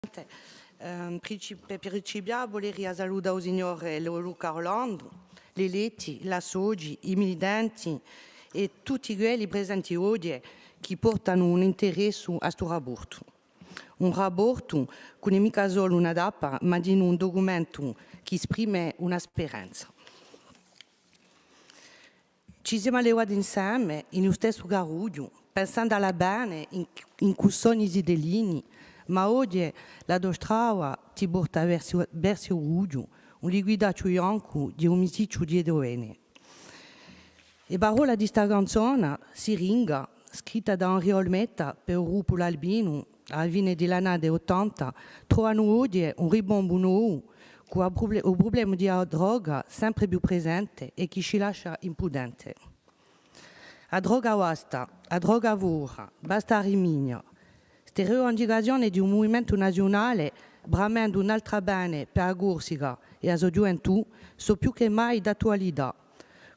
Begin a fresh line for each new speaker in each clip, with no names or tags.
Per principiare volevo salutare il signore Luca Orlando, le eletti, la Soggi, i militanti e tutti quelli presenti oggi che portano un interesse a questo rapporto. Un rapporto che non è mica solo una data, ma di un documento che esprime una speranza. Ci siamo levati insieme in lo stesso garuglio, pensando alla bene in cui sono i delini, ma oggi la strada ti porta verso il ruggio, un liquidato bianco di omicidio di eroene. E parola di questa canzone, Siringa, scritta da Henri Olmetta per il gruppo L'Albino, alla fine degli anni 80, trovano oggi un ribombo nuovo con il problema della droga sempre più presente e che ci lascia impudenti. La droga basta, la droga vorra, basta rimigna. Queste rivendicazioni di un movimento nazionale bramando un'altra bene per la Corsica e la sua gioventù sono più che mai d'attualità.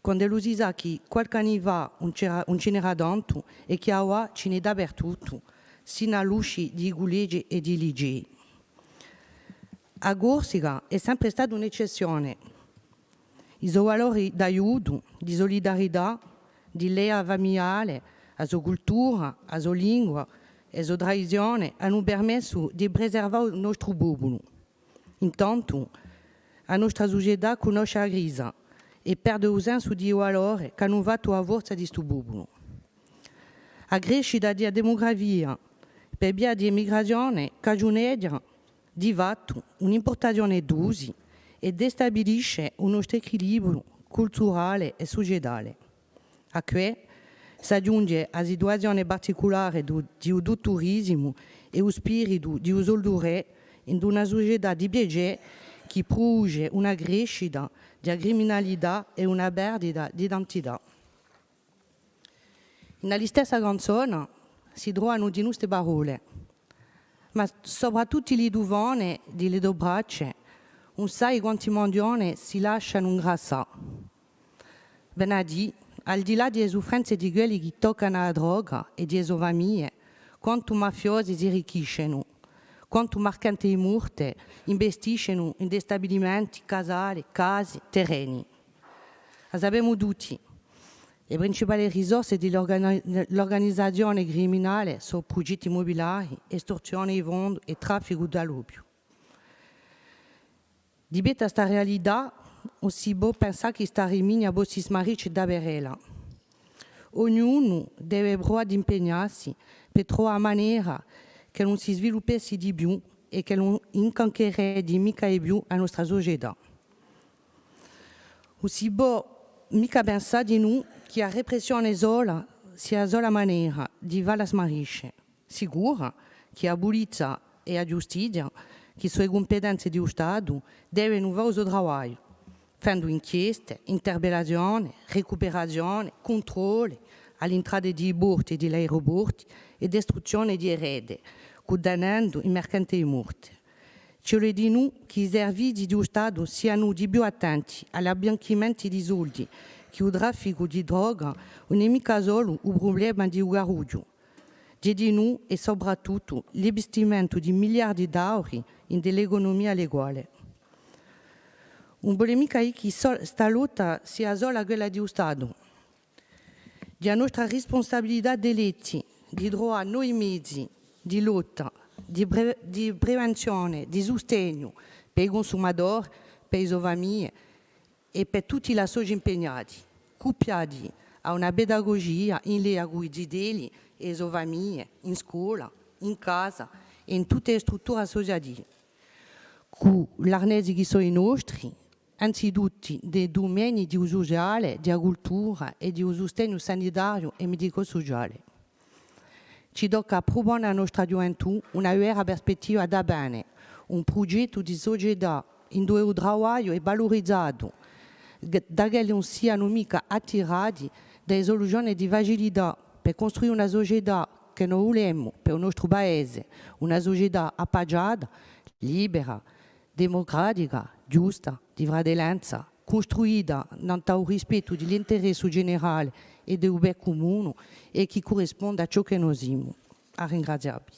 Quando lo si sa che qualche anno fa non ce n'era tanto e che ora ce n'è dappertutto, sino all'usci di collegi e di licei. La Corsica è sempre stata un'eccezione. I suoi valori d'aiuto, di solidarietà, di lea familiare, la sua cultura, la sua lingua e la sua tradizione hanno permesso di preservare il nostro popolo. Intanto, la nostra società conosce la crisi e perde il senso di valore che hanno fatto la forza di questo popolo. La crescita della demografia per via di emigrazione cagioneria di fatto un'importazione d'usi e destabilisce il nostro equilibrio culturale e sociale. A questo si aggiunge la situazione particolare del turismo e lo spirito di usuldure in una società di piacere che produce una crescita della criminalità e una perdita di identità. Nella stessa canzone si trovano di queste parole, ma soprattutto le duvane delle due braccia, non sai quanti mondioni si lasciano ingrassare. Benadì, al di là delle sofferenze di quelli che toccano la droga e delle sue famiglie, quanto mafiosi si arricchiscono, quanto mercanti morti investiscono in stabilimenti, casali, case, terreni. Lo sappiamo tutti. Le principali risorse dell'organizzazione criminale sono progetti immobiliari, estorsione di fondi e traffico dell'oppio. Di questa realtà, si può pensare che sta rimigna si smarisce da berela. Ognuno deve provare ad impegnarsi per trovare una maniera che non si sviluppasse di più e che non incancherebbe mica di più la nostra società. Non si può mica pensare di noi che la repressione sola sia la sola maniera di farla smarisce. Sicura che la polizia e la giustizia, che sono le competenze dello Stato, devono fare il suo lavoro, facendo inchieste, interpellazioni, recuperazioni, controlli all'entrata dei porti e degli aeroporti e distruzione di erede, condannando i mercanti morti. Ci vuole di noi che i servizi dello Stato siano di più attenti all'abbianchimento di soldi, che il traffico di droga non è mica solo un problema di garuglio. Di noi e soprattutto l'investimento di miliardi di euro nell'economia legale. Un polemica che sta lotta sia solo quella dello Stato. La nostra responsabilità di eletti di trovare noi mezzi di lotta, di prevenzione, di sostegno per i consumatori, per le famiglie e per tutti i soci impegnati, accoppiati a una pedagogia in linea con i zideli e le famiglie, in scuola, in casa e in tutte le strutture associative, con l'arnesi che sono i nostri, anzitutto dei domini di sociale, di cultura e di sostegno sanitario e medico-sociale. Ci tocca proporre alla nostra gioventù una vera prospettiva da bene, un progetto di società in cui il lavoro è valorizzato, da che non siano mica attirati dalle soluzioni di facilità per costruire una società che noi vogliamo per il nostro paese, una società appagata, libera, democratica, giusta, di fratellanza, costruita nel rispetto dell'interesse generale e del bene comune e che corrisponde a ciò che noi siamo. A ringraziarvi.